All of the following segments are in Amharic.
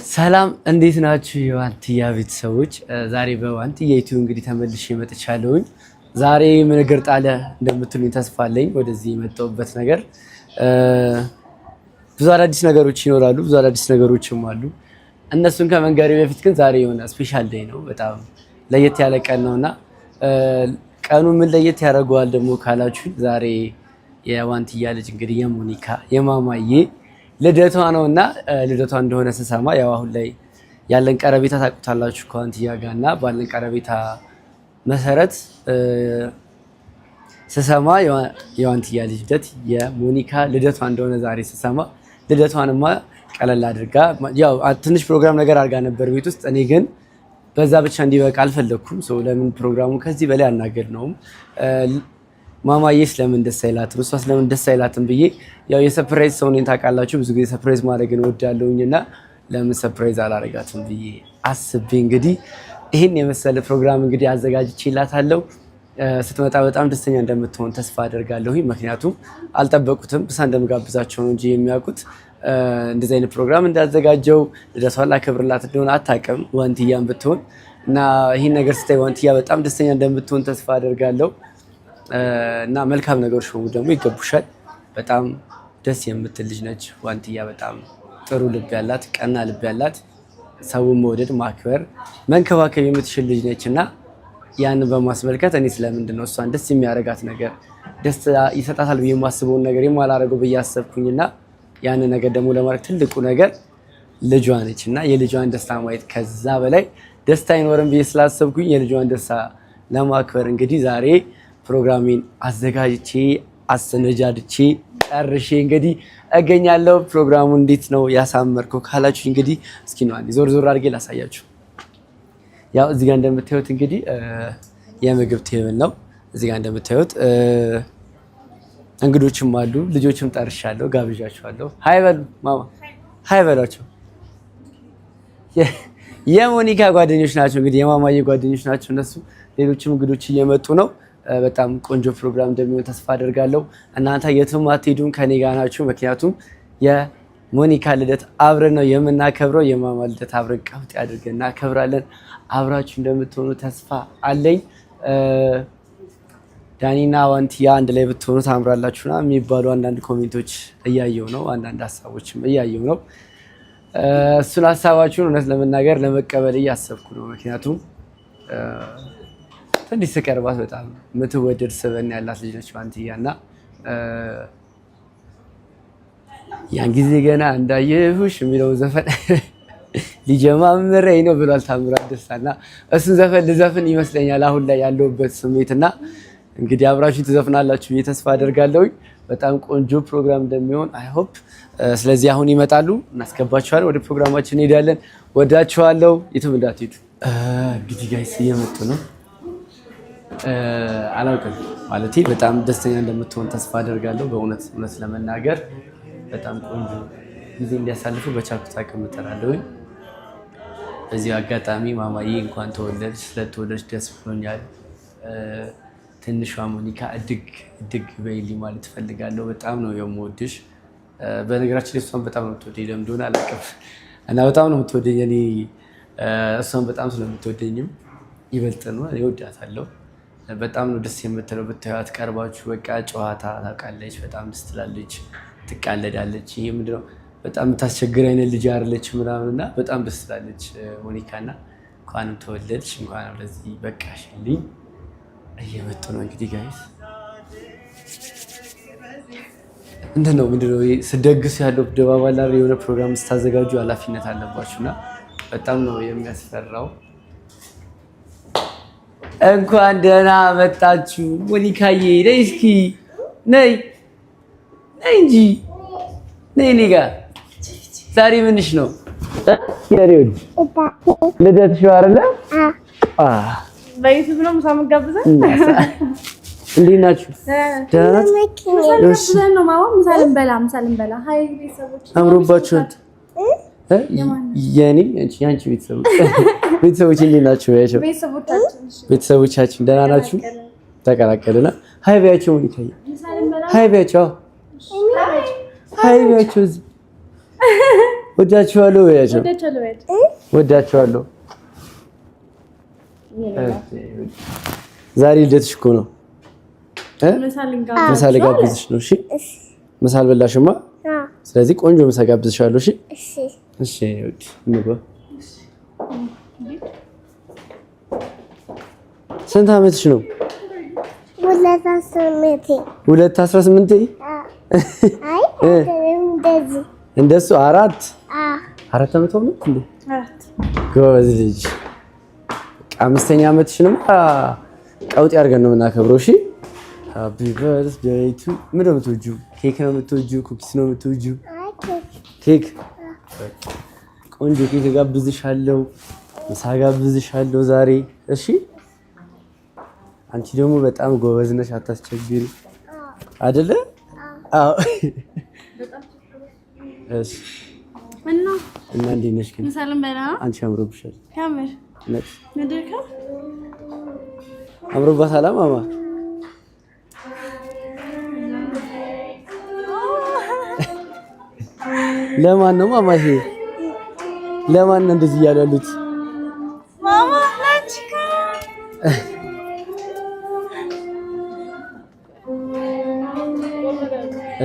ሰላም እንዴት ናችሁ? የዋንትያ ቤተሰቦች ዛሬ በዋንትያ ዩቲዩብ እንግዲህ ተመልሼ መጥቻለሁኝ። ዛሬ ምን እግር ጣለ እንደምትሉኝ ተስፋ አለኝ። ወደዚህ የመጣሁበት ነገር ብዙ አዳዲስ ነገሮች ይኖራሉ፣ ብዙ አዳዲስ ነገሮችም አሉ። እነሱን ከመንገሬ በፊት ግን ዛሬ የሆነ ስፔሻል ዴይ ነው፣ በጣም ለየት ያለ ቀን ነውና ቀኑ ምን ለየት ያደርገዋል ደግሞ ካላችሁ ዛሬ የዋንትያ ልጅ እንግዲህ የሞኒካ የማማዬ ልደቷ ነውና ልደቷ እንደሆነ ስሰማ ያው አሁን ላይ ያለን ቀረቤታ ታውቁታላችሁ ከዋንትያ ጋርና ባለን ቀረቤታ መሰረት ስሰማ የዋንትያ ልጅ ልደት የሞኒካ ልደቷ እንደሆነ ዛሬ ስሰማ ልደቷንማ ቀለል አድርጋ ያው ትንሽ ፕሮግራም ነገር አድርጋ ነበር ቤት ውስጥ። እኔ ግን በዛ ብቻ እንዲበቃ አልፈለኩም። ለምን ፕሮግራሙ ከዚህ በላይ አናገር ነውም ማማዬስ ለምን ደስ አይላትም እሷስ ለምን ደስ አይላትም ብዬ ያው የሰርፕራይዝ ሰው ነኝ ታውቃላችሁ። ብዙ ጊዜ ሰርፕራይዝ ማድረግን እወዳለሁኝና ለምን ሰርፕራይዝ አላረጋትም ብዬ አስቤ እንግዲህ ይህን የመሰለ ፕሮግራም እንግዲህ አዘጋጅቼላታለሁ። ስትመጣ በጣም ደስተኛ እንደምትሆን ተስፋ አደርጋለሁኝ። ምክንያቱም አልጠበቁትም፣ ብሳ እንደምጋብዛቸው ነው እንጂ የሚያውቁት እንደዚህ አይነት ፕሮግራም እንዳዘጋጀው ልደቷን ላከብርላት እንደሆነ አታውቅም ዋንትያም ብትሆን እና ይህን ነገር ስታይ ዋንትያ በጣም ደስተኛ እንደምትሆን ተስፋ አደርጋለሁ። እና መልካም ነገሮች ሁሉ ደግሞ ይገቡሻል። በጣም ደስ የምትል ልጅ ነች ዋንትያ። በጣም ጥሩ ልብ ያላት፣ ቀና ልብ ያላት፣ ሰውን መውደድ፣ ማክበር፣ መንከባከብ የምትችል ልጅ ነች እና ያንን በማስመልከት እኔ ስለምንድን ነው እሷን ደስ የሚያደርጋት ነገር ደስ ይሰጣታል ብዬ የማስበውን ነገር የማላደርገው ብዬ አሰብኩኝና ያንን ነገር ደግሞ ለማድረግ ትልቁ ነገር ልጇ ነች እና የልጇን ደስታ ማየት ከዛ በላይ ደስታ አይኖርም ብዬ ስላሰብኩኝ የልጇን ደስታ ለማክበር እንግዲህ ዛሬ ፕሮግራሜን አዘጋጅቼ አሰነጃጅቼ ጨርሼ እንግዲህ እገኛለሁ። ፕሮግራሙ እንዴት ነው ያሳመርከው ካላችሁ እንግዲህ እስኪ ነው አንዴ ዞር ዞር አድርጌ ላሳያችሁ። ያው እዚህ ጋር እንደምታዩት እንግዲህ የምግብ ቴብል ነው። እዚህ ጋር እንደምታዩት እንግዶችም አሉ፣ ልጆችም ጠርሻለሁ፣ ጋብዣቸዋለሁ። ሃይ በሉ ማማ፣ ሃይ በሏቸው። የሞኒካ ጓደኞች ናቸው እንግዲህ የማማዬ ጓደኞች ናቸው እነሱ። ሌሎችም እንግዶች እየመጡ ነው። በጣም ቆንጆ ፕሮግራም እንደሚሆን ተስፋ አደርጋለሁ። እናንተ የትም አትሄዱም፣ ከኔ ጋር ናችሁ። ምክንያቱም የሞኒካ ልደት አብረን ነው የምናከብረው። የማማ ልደት አብረን ቀውጥ አድርገን እናከብራለን። አብራችሁ እንደምትሆኑ ተስፋ አለኝ። ዳኒና ዋንትያ አንድ ላይ ብትሆኑ ታምራላችሁና የሚባሉ አንዳንድ ኮሜንቶች እያየው ነው፣ አንዳንድ ሀሳቦችም እያየው ነው። እሱን ሀሳባችሁን እውነት ለመናገር ለመቀበል እያሰብኩ ነው። ምክንያቱም ትንሽ ስቀርባት በጣም የምትወደድ ስብዕና ያላት ልጅ ነች ዋንትያ እና ያን ጊዜ ገና እንዳየሁሽ የሚለውን ዘፈን ሊጀማምረኝ ነው ብሏል ታምራት ደስታና እሱን ዘፈን ልዘፍን ይመስለኛል አሁን ላይ ያለሁበት ስሜትና እንግዲህ አብራችሁ ትዘፍናላችሁ ብዬ ተስፋ አደርጋለሁ። በጣም ቆንጆ ፕሮግራም እንደሚሆን አይ ሆፕ። ስለዚህ አሁን ይመጣሉ፣ እናስገባችኋለን፣ ወደ ፕሮግራማችን እንሄዳለን። ወዳችኋለሁ፣ የትም እንዳትሄዱ። እንግዲህ ጋይስ እየመጡ ነው። አላውቅም ማለቴ በጣም ደስተኛ እንደምትሆን ተስፋ አደርጋለሁ። በእውነት ለመናገር በጣም ቆንጆ ጊዜ እንዲያሳልፉ በቻልኩት አቅም እጥራለሁኝ። በዚህ አጋጣሚ ማማዬ እንኳን ተወለድሽ፣ ስለተወለድሽ ደስ ብሎኛል። ትንሿ ሞኒካ እድግ በይልኝ ማለት እፈልጋለሁ። በጣም ነው የምወድሽ። በነገራችን ላይ እሷን በጣም ነው የምትወደኝ፣ ለምን እንደሆነ አላውቅም እና በጣም ነው የምትወደኝ። እኔ እሷን በጣም ስለምትወደኝም ይበልጥ ነው እወዳታለሁ። በጣም ነው ደስ የምትለው ብታዩት ቀርባችሁ። በቃ ጨዋታ ታውቃለች፣ በጣም ደስ ትላለች፣ ትቃለዳለች። ይሄ ምንድነው በጣም የምታስቸግር አይነት ልጅ አይደለች ምናምን እና በጣም ደስ ትላለች ሞኒካና እንኳንም ተወለድሽ፣ እንኳንም ለዚህ በቃሽልኝ። እየመጡ ነው እንግዲህ ጋይስ። ምንድነው ስደግሱ ያለው ድባብ አለ። የሆነ ፕሮግራም ስታዘጋጁ ኃላፊነት አለባችሁና በጣም ነው የሚያስፈራው። እንኳን ደህና መጣችሁ ሞኒካዬ። ነይ እስኪ ነይ እንጂ ነይ እኔ ጋር። ዛሬ ምንሽ ነው? ልደትሽ ነው አይደለ? በዩቲዩብ ነው ምሳ መጋብዘን። እንዴት ናችሁ? ደህና ናችሁ? ሃይ ቤተሰቦች አምሮባችኋል። የኔ ያንቺ ቤተሰቦች እንዴት ናችሁ? ቤተሰቦቻችን ደህና ናችሁ? ተቀላቀልና ሃይ ቢያቸው ሞኒካዬ፣ ሃይ ቢያቸው፣ ሃይ ቢያቸው። ወዳችኋለሁ በያቸው። ወዳችኋለሁ። ዛሬ ልደትሽ እኮ ነው። ምሳ ልጋብዝሽ ነው። እሺ ምሳ አልበላሽማ? ስለዚህ ቆንጆ ምሳ ጋብዝሻለሁ። እሺ እሺ። እንግባ። ስንት ዓመትሽ ነው? 2:18 እንደሱ 4 ዓመት ሆነ እንዴ? ጎበዝ ልጅ። አምስተኛ ዓመትሽንም ቀውጤ አድርገን ነው የምናከብረው። እሺ ሃፒ በርዝዴይ ቱ ምንድን ነው የምትወጂው? ኬክ ነው የምትወጂው? ኩኪስ ነው የምትወጂው? ኬክ። ቆንጆ ኬክ ጋብዝሻለሁ፣ ምሳ ጋብዝሻለሁ ዛሬ። እሺ አንቺ ደግሞ በጣም ጎበዝ ነሽ፣ አታስቸግሪ አይደለ? አዎ። እሺ እና እንዴት ነሽ ግን? አንቺ አምሮብሻል። ካሜር ነድርካ አምሮባታል ማማ። ለማን ነው ማማ? ይሄ ለማን ነው እንደዚህ እያሉ ያሉት? ማማ ላንቺካ።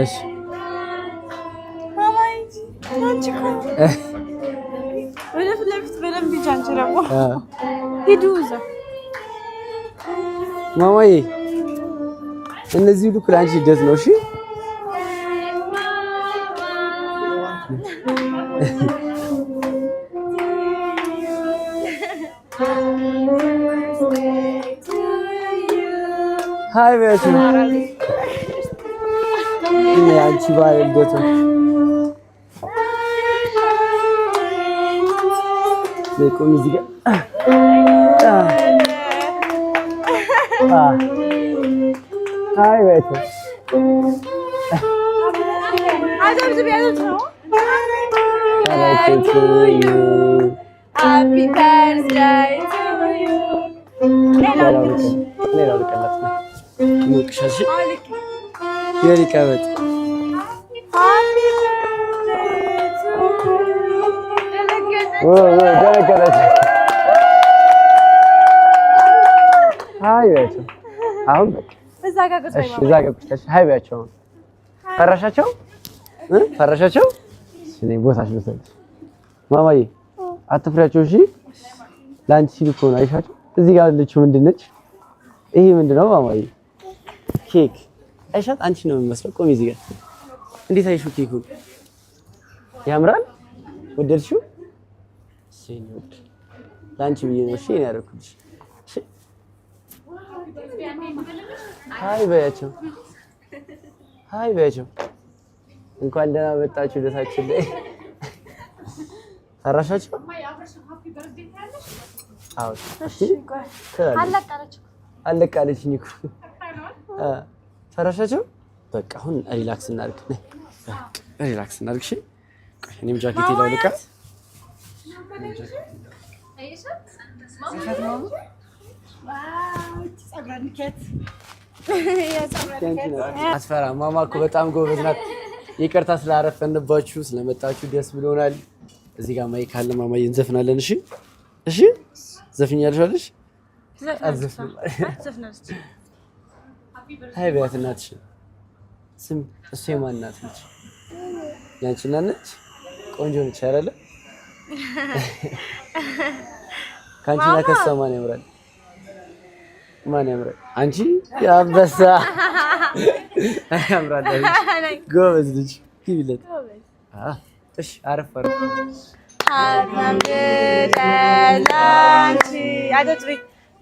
እሺ ማማ እንጂ ላንቺካ። ወደ ፊት ለፊት በደንብ ይጃንቺ ደግሞ ሂዱ እዛ። ማማዬ እነዚህ ሁሉ ክላንቺ ልደት ነው። እሺ ሃይ ቤቱ አንቺ ባለ ልደት ነው። ለቆም እዚህ ጋር ሃይ ቤቱ አዛም ዝቢያት ነው። Happy birthday to you. ሌላው ልቀላት ነው ሙቅሻሽ የሊቀበት ደረገረች። ሃይ በያቸው አሁን እዛ ጋር ቁጭ ሃይ በያቸው። ፈራሻቸው ፈራሻቸው እኔ ቦታሽ ልሰጥሽ ማማዬ፣ አትፍሪያቸው እሺ። ላንቺ ሲሉ እኮ ነው አይሻቸው። እዚህ ጋር ያለችው ምንድን ነች? ይሄ ምንድነው ማማዬ? ኬክ አይሻት? አንቺ ነው የሚመስለው። ቆሚ እዚህ ጋር። እንዴት አይሽው? ኬኩ ያምራል። ወደድሽው? እሺ ነው ላንቺ ብዬ ነው እሺ ነው ያደረኩልሽ። እሺ ሃይ በያቸው፣ ሃይ በያቸው። እንኳን ደህና መጣችሁ ደሳችን ላይ። ፈራሻችሁ? አዎ እሺ። አለቃለችኝ እኮ ፈራሻችሁ? በቃ አሁን ሪላክስ እናድርግ። ሪላክስ እናድርግ። እሺ እኔም ጃኬቴ ላውልቃት። አስፈራ ማማ እኮ በጣም ጎበዝ ናት። ይቅርታ ስላረፈንባችሁ ስለመጣችሁ ደስ ብሎናል። እዚህ ጋር ማይክ አለ ማማዬ፣ እንዘፍናለን። እሺ እሺ፣ ዘፍኛለሽ? ዘፍናለሽ። ሃይ በያት እናትሽ። ስም እሱ የማን እናት ነች? ያንቺ እናት ነች? ቆንጆ ነች አይደለ? ካንቺና ከሷ ማን ያምራል? ማን ያምራል? አንቺ ያበሳ ያምራል። ጎበዝ ልጅ ይብለት። እሺ አረፍ አረፍ። መልካም ልደት ላንቺ፣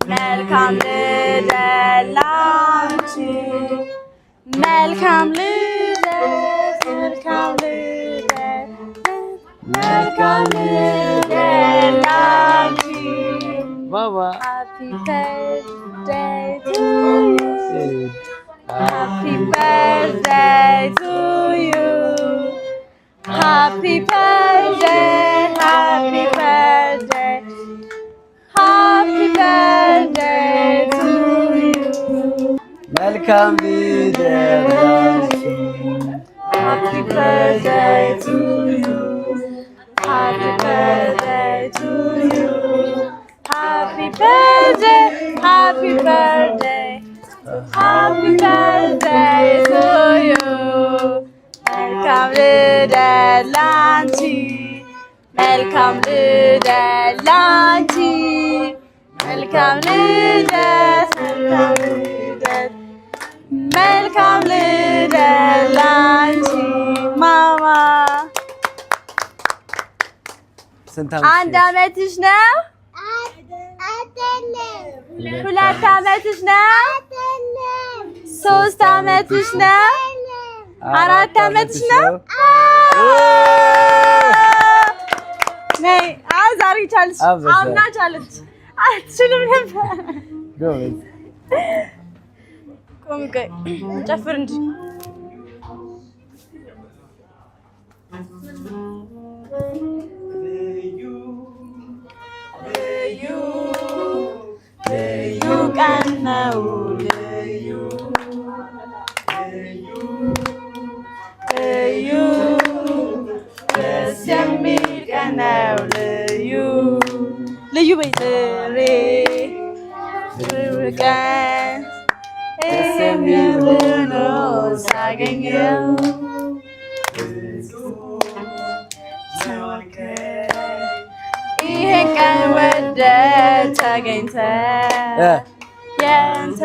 መልካም ልደት ላንቺ፣ መልካም ልደት፣ መልካም ልደት፣ መልካም ልደት ላንቺ ማማ። Happy birthday to you. Happy birthday to you. Happy birthday, happy birthday, happy birthday to you. Welcome ልደት. Happy birthday to you. Happy birthday to you. Happy birthday, happy birthday, happy birthday to you. Welcome little Lanchi, welcome little Lanchi, welcome little Lanchi, Mama. አንድ አመትሽ ነው? ሁለት አመትሽ ነው? ሶስት አመትሽ ነው? አራት አመትሽ ነው? ነይ ዛሬ ቻለች። አምና ቻለች። አትችልም ነበር። ቆይ ጨፍር እንጂ ልዩ ቀን ነው ልዩ ደስ የሚል ቀን ነው ልዩ ልዩ በጥሬ ቀን ደስ የሚል ነው ሳገኘው ይሄን ቀን ወደህ ተገኝተህ ያንተ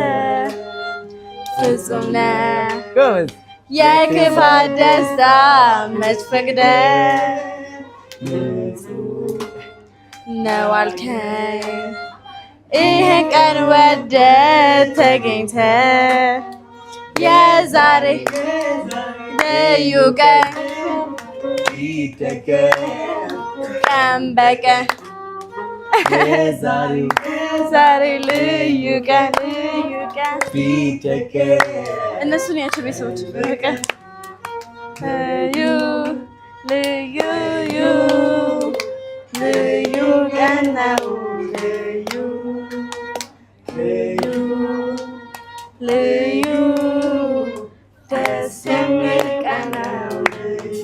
ፍጹም ነህ የክፋት ደስታ መች ፈቅደህ ነው አልከኝ ይሄን ቀን ወደህ ተገኝተህ የዛሬ ልዩ ቀን ቀን በቀን ዛሬ ልዩ ቀን እነሱን ያቸው ቤተሰቦች በቀን ልዩ ቀን ነው ልዩ ደስ የሚል ቀን ነው ልዩ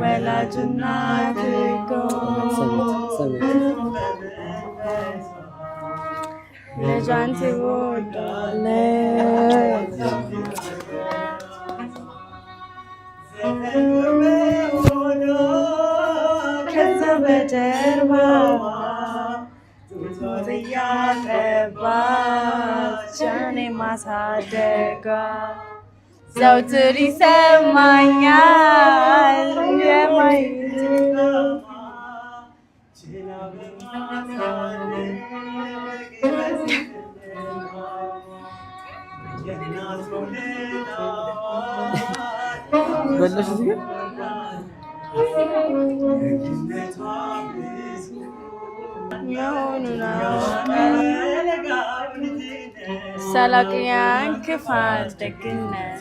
ወላጅና ድጎ ልጇን ትወዳለች ከዛ በጀርባዋ ጡት እያጠባች እኔን ማሳደጓ ዘውትር ይሰማኛል ሳላቅያን ክፋት ደግነት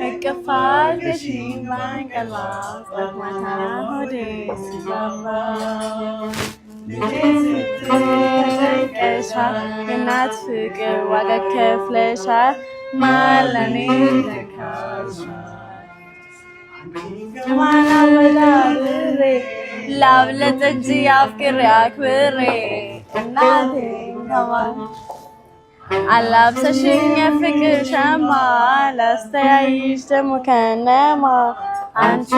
እቅፍ አድርገሽኝ ባንቀላፍ ማታ ሆዴ ሲባባ ተጨንቀሻል የእናት ፍቅር ዋጋ ከፍለሻል ማለኔ ተካሻል ማናወዳድሬ ላብለጥ እንጂ አፍቅሬ አክብሬ እናቴ ከማን አላብሰሽኝ የፍቅር ሸማ ላስተያይሽ ደግሞ ከነማ አንቺ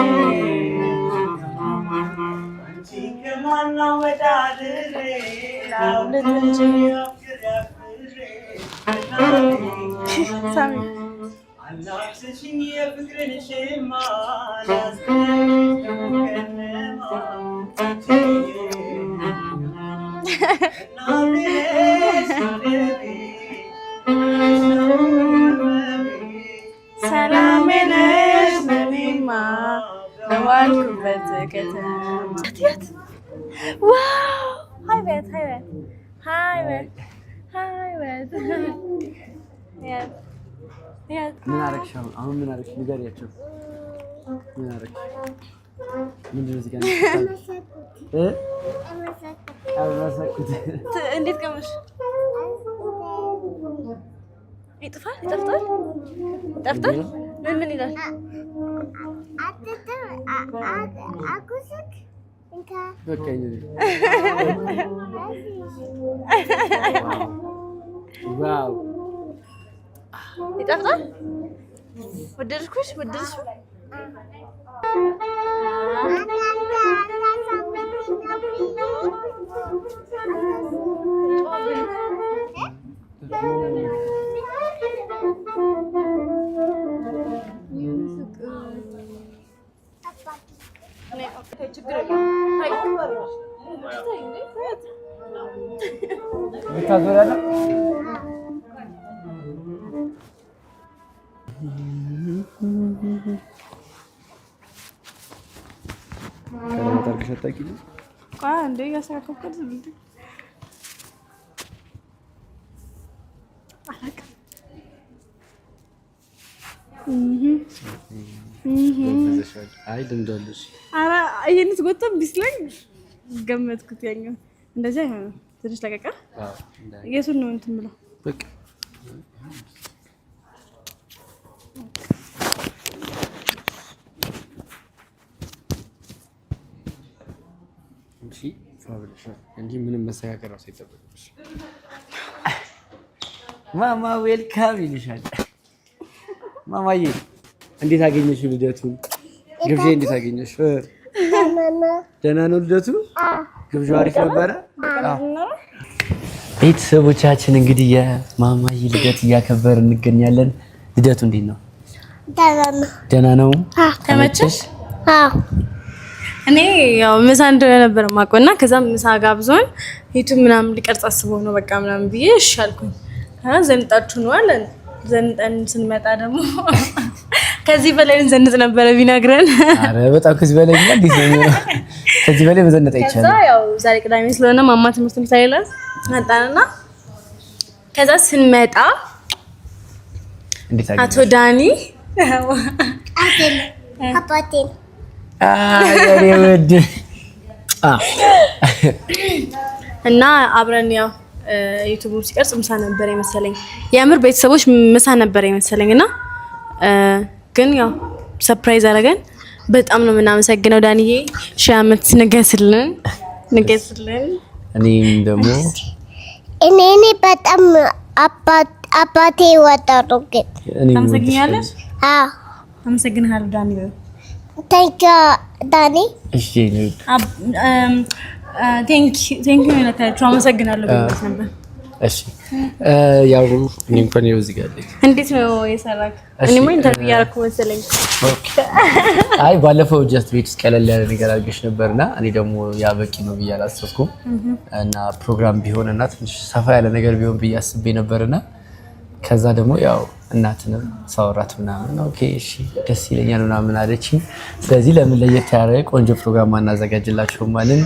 ከማናወዳድሬ ላብለጥ እንጂ አላብሰሽኝ የፍቅርን ሸማ ላስተያይሽ ደግሞ ከነማ ሰላሜ ነሽ ለኔማ በዋልኩበት ከተማ ዋው ሃይ ቤት ምን አደረግሽ? አሁን ምን አደረግሽ? ንገሪያቸው። ምን አደረግሽ? ምንድን ነው እዚህ ጋር አመሰኩት። እንዴት ቀመሽ? ይጥፋል? ጠፍቷል? ምን ይላል? በቃ ዋው ይጣፍጣል። ወደድኩሽ? አይ ልምዶልሽ። ኧረ ይሄንስ ጎተም ቢስለኝ ገመትኩት። ያኛው እንደዚህ አይሆንም። ትንሽ ለቀቀ። የቱን ነው እንትን ብለው በቃ እንጂ ምንም መስተካከል ነው ሳይጠበቅብሽ። ማማ ዌልካም ይልሻል። ማማዬ እንዴት አገኘሽው ልደቱን? ግብዣ እንዴት አገኘሽ? ደህና ነው ልደቱ? ግብዣው አሪፍ ነበረ? ቤተሰቦቻችን እንግዲህ የማማዬ ልደት እያከበር እንገኛለን። ልደቱ እንዴት ነው? ደህና ነው። ተመቸሽ? እኔ ያው ምሳ እንደሆነ ነበር የማውቀውና ከዛም ምሳ ጋብዞን ዩቲዩብ ምናምን ሊቀርጽ አስበው ነው በቃ ምናምን ብዬ እሺ አልኩኝ። ዘንጣችሁ ነው አለን። ዘንጠን ስንመጣ ደግሞ ከዚህ በላይ እንዘንጥ ነበረ ቢነግረን። አረ በጣም ከዚህ በላይ እንዴት ነው? ከዚህ በላይ መዘነጥ አይቻልም። ከዛ ያው ዛሬ ቅዳሜ ስለሆነ ማማ ትምህርት ምሳሌላስ መጣንና ከዛ ስንመጣ እንዴት አቶ ዳኒ አባቴን አይ ወድ እና አብረን ያው ዩቲዩብ ሲቀርጽ ምሳ ነበር የመሰለኝ። የምር ቤተሰቦች ምሳ ነበር የመሰለኝና ግን ያው ሰርፕራይዝ አደረገን። በጣም ነው የምናመሰግነው ዳንዬ። ሺህ ዓመት ንገስልን። እኔም ደግሞ እኔ በጣም አባቴ ወጣሩ ግን ታመሰግኛለሽ? አዎ አመሰግናለሁ ዳኒ። ታንኪ ዳኒ። እሺ ነው ቴንክ ዩ ነካችሁ አመሰግናለሁ ብለሽ ነበር። እሺ ያው እንኳን ይኸው እዚህ ጋር አለኝ። እንዴት ነው የሰራክ? እኔማ ኢንተርቪው ያደረኩ መሰለኝ። ኦኬ አይ ባለፈው ጀስት ቤት ውስጥ ቀለል ያለ ነገር አድርገሽ ነበርና እኔ ደግሞ ያ በቂ ነው ብዬ አላሰብኩም እና ፕሮግራም ቢሆንና ትንሽ ሰፋ ያለ ነገር ቢሆን ብዬ አስቤ ነበርና ከዛ ደግሞ ያው እናትንም ሳወራት ምናምን ኦኬ እሺ ደስ ይለኛል ምናምን አለችኝ። ስለዚህ ለምን ለየት ያለ ቆንጆ ፕሮግራም አናዘጋጅላችሁም ማለት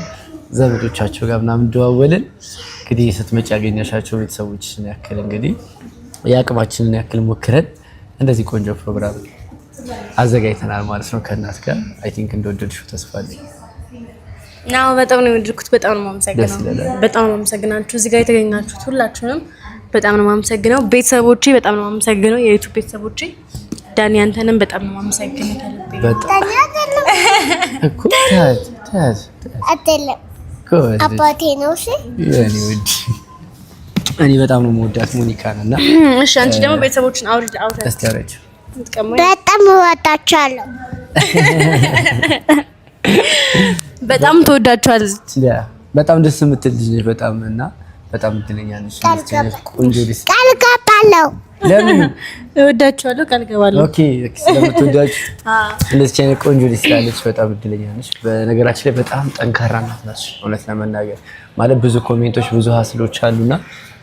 ዘመዶቻቸው ጋር ምናምን ደዋወልን። እንግዲህ ስትመጪ ያገኘሻቸው ቤተሰቦችን ያክል እንግዲህ የአቅማችንን ያክል ሞክረን እንደዚህ ቆንጆ ፕሮግራም አዘጋጅተናል ማለት ነው ከእናት ጋር። አይ ቲንክ እንደወደድሽው ተስፋ አለኝ። ናው በጣም ነው የወደድኩት። በጣም ነው የማመሰግናችሁ እዚህ ጋር የተገኛችሁት ሁላችሁንም በጣም ነው የማመሰግነው። ቤተሰቦቼ በጣም ነው የማመሰግነው። የዩቲዩብ ቤተሰቦቼ ዳኒ አንተንም በጣም ነው የማመሰግነው። በጣም እኮ አይደለም አባቴ ነው። እሺ እኔ በጣም ነው የምወዳት ሞኒካን እና እሺ አንቺ ደግሞ ቤተሰቦችን አውርድ አስተረች በጣም እወዳቸዋለሁ። በጣም ተወዳቸዋለች። በጣም ደስ የምትል ልጅ ነች በጣም እና በጣም እድለኛ ነሽ። ቆንጆ ልጅ ቃል ገባለሁ። ለምን እወዳቸዋለሁ ቃል ገባለሁ። ኦኬ ስለምትወዳችሁ እንደዚህ አይነት ቆንጆ ልጅ ስላለች በጣም እድለኛ ነሽ። በነገራችን ላይ በጣም ጠንካራ ናት ነሽ። እውነት ለመናገር ማለት ብዙ ኮሜንቶች ብዙ ሀስሎች አሉና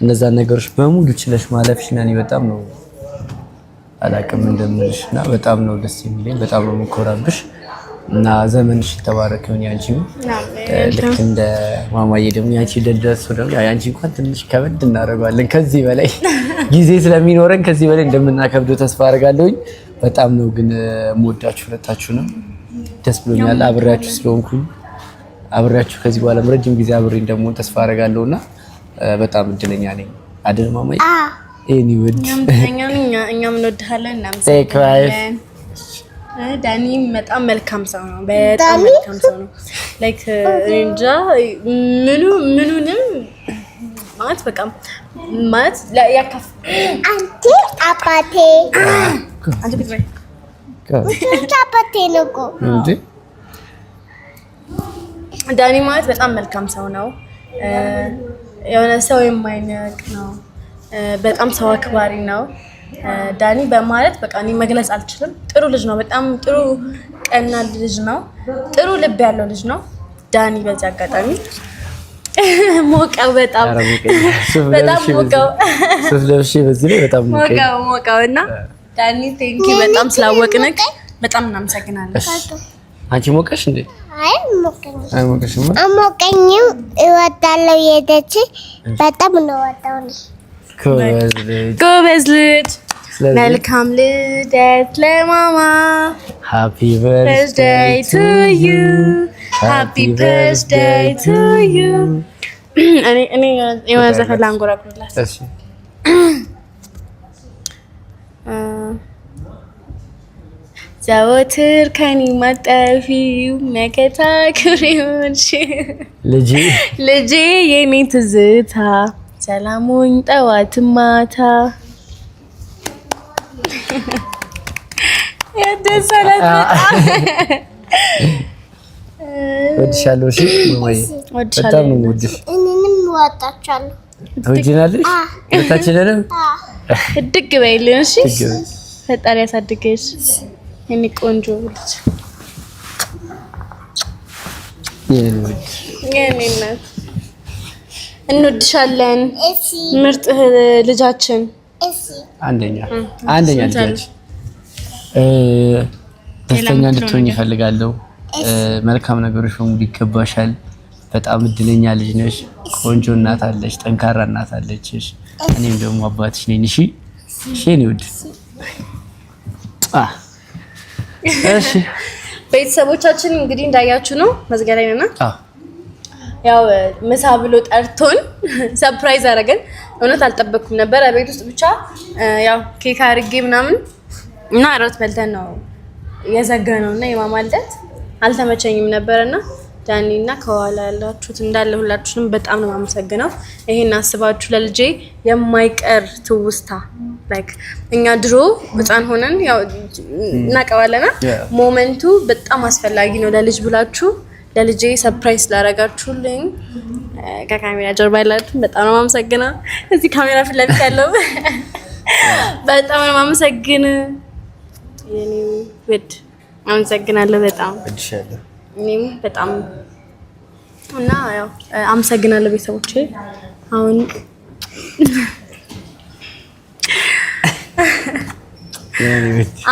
እነዛን ነገሮች በሙሉ ችለሽ ማለፍሽ እና እኔ በጣም ነው አላቅም እንደምልሽና በጣም ነው ደስ የሚለኝ። በጣም ነው የምኮራብሽ። እና ዘመንሽ ተባረክ ይሁን ያንቺም ልክ እንደ ማማዬ ደግሞ ያንቺ ልደት ደግሞ ያንቺ እንኳን ትንሽ ከበድ እናደርጋለን ከዚህ በላይ ጊዜ ስለሚኖረን ከዚህ በላይ እንደምናከብደው ተስፋ አደርጋለሁኝ በጣም ነው ግን የምወዳችሁ ሁለታችሁ ነው ደስ ብሎኛል አብሬያችሁ ስለሆንኩኝ አብሬያችሁ ከዚህ በኋላ ረጅም ጊዜ አብሬ እንደምሆን ተስፋ አደርጋለሁና በጣም እድለኛ ነኝ አይደል ማማዬ ኤኒዌይ እኛም እንወድሃለን እናመሰግናለን ዳኒ በጣም መልካም ሰው ነው በጣም መልካም ሰው ነው ላይክ እንጃ ምኑንም ማለት በቃ ማለት ያካፍ አንቺ አባቴ አንቺ ብትበይ አባቴ ነው እኮ እንዴ ዳኒ ማለት በጣም መልካም ሰው ነው የሆነ ሰው የማይነቅ ነው በጣም ሰው አክባሪ ነው ዳኒ በማለት በቃ እኔ መግለጽ አልችልም ጥሩ ልጅ ነው በጣም ጥሩ ቀና ልጅ ነው ጥሩ ልብ ያለው ልጅ ነው ዳኒ በዚህ አጋጣሚ ሞቀው በጣም ሞቀው ስለዚህ በዚህ ላይ በጣም ሞቀውና ዳኒ ቴንኪ በጣም ስላወቅንክ በጣም እናመሰግናለን አንቺ ሞቀሽ እንዴ አይ ሞቀኝም እወዳለሁ የደች በጣም ነው ወጣው ጎበዝ ልጅ መልካም ልደት ለማማ ሃፒ በርዝዴይ ቱ ዩ ሃፒ በርዝዴይ ቱ ዩ እኔ የሆነ ዘፈን ላንጎራጉርላት እሺ ዘወትር ከኔ ማጠፊው መከታ ክሬንሽ ልጄ የኔ ትዝታ ሰላሙኝ ጠዋት ማታ ያደሰላት ወድሻለሁ እሺ ማማዬ በጣም ነው ወድሽ እኔንም ወጣቻለሁ ትወጂናለሽ ወጣችለንም እድግ በይልን እሺ ፈጣሪ ያሳድገሽ የኔ ቆንጆ ልጅ የኔ እናት እንወድሻለን እሺ ምርጥ ልጃችን እሺ አንደኛ ልጅ ደስተኛ እንድትሆኝ ይፈልጋለሁ መልካም ነገሮች በሙሉ ይገባሻል በጣም እድለኛ ልጅ ነሽ ቆንጆ እናት አለሽ ጠንካራ እናት አለችሽ እኔም ደግሞ አባትሽ ነኝ እሺ ነው እሺ ቤተሰቦቻችን እንግዲህ እንዳያችሁ ነው መዝጊያ ላይ ነና ያው ምሳ ብሎ ጠርቶን ሰርፕራይዝ አደረገን እውነት አልጠበቅኩም ነበር ቤት ውስጥ ብቻ ያው ኬክ አድርጌ ምናምን እና አራት በልተን ነው የዘጋነውና የማማ ልደት አልተመቸኝም ነበርና ዳኒና ከኋላ ያላችሁት እንዳለ ሁላችሁንም በጣም ነው የማመሰግነው ይሄን አስባችሁ ለልጄ የማይቀር ትውስታ ላይክ እኛ ድሮ በጣም ሆነን ያው እናቀዋለና ሞመንቱ በጣም አስፈላጊ ነው ለልጅ ብላችሁ ለልጄ ሰርፕራይዝ ላረጋችሁልኝ ከካሜራ ጀርባ ያላችሁ በጣም ነው የማመሰግነው እዚህ ካሜራ ፊት ለፊት ያለው በጣም ነው የማመሰግነው የኔ ውድ አመሰግናለሁ በጣም እድሻለሁ እኔም በጣም እና ያው አመሰግናለሁ ቤተሰቦቼ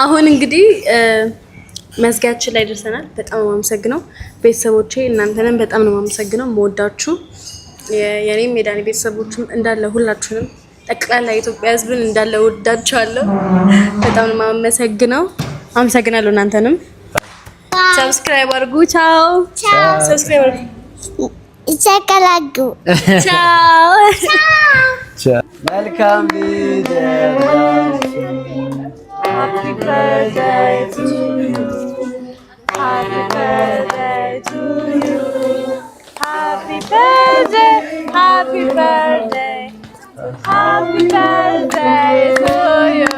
አሁን እንግዲህ መዝጊያችን ላይ ደርሰናል በጣም ነው የማመሰግነው ቤተሰቦቼ እናንተንም በጣም ነው የማመሰግነው የምወዳችሁ የኔም የዳኒ ቤተሰቦችም እንዳለ ሁላችሁንም ጠቅላላ የኢትዮጵያ ሕዝብን እንዳለ ወዳችኋለሁ በጣም ነው የማመሰግነው አመሰግናለሁ እናንተንም ሰብስክራይብ አድርጉ ቻው ሰብስክራይብ አድርጉ ይሰቀላጉ ቻው መልካም ልደት Happy birthday to you. Happy birthday to you. Happy birthday, happy birthday. Happy birthday to you.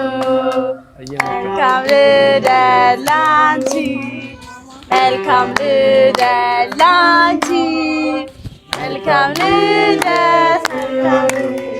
Welcome to the lunch. Welcome to the lunch. Welcome to the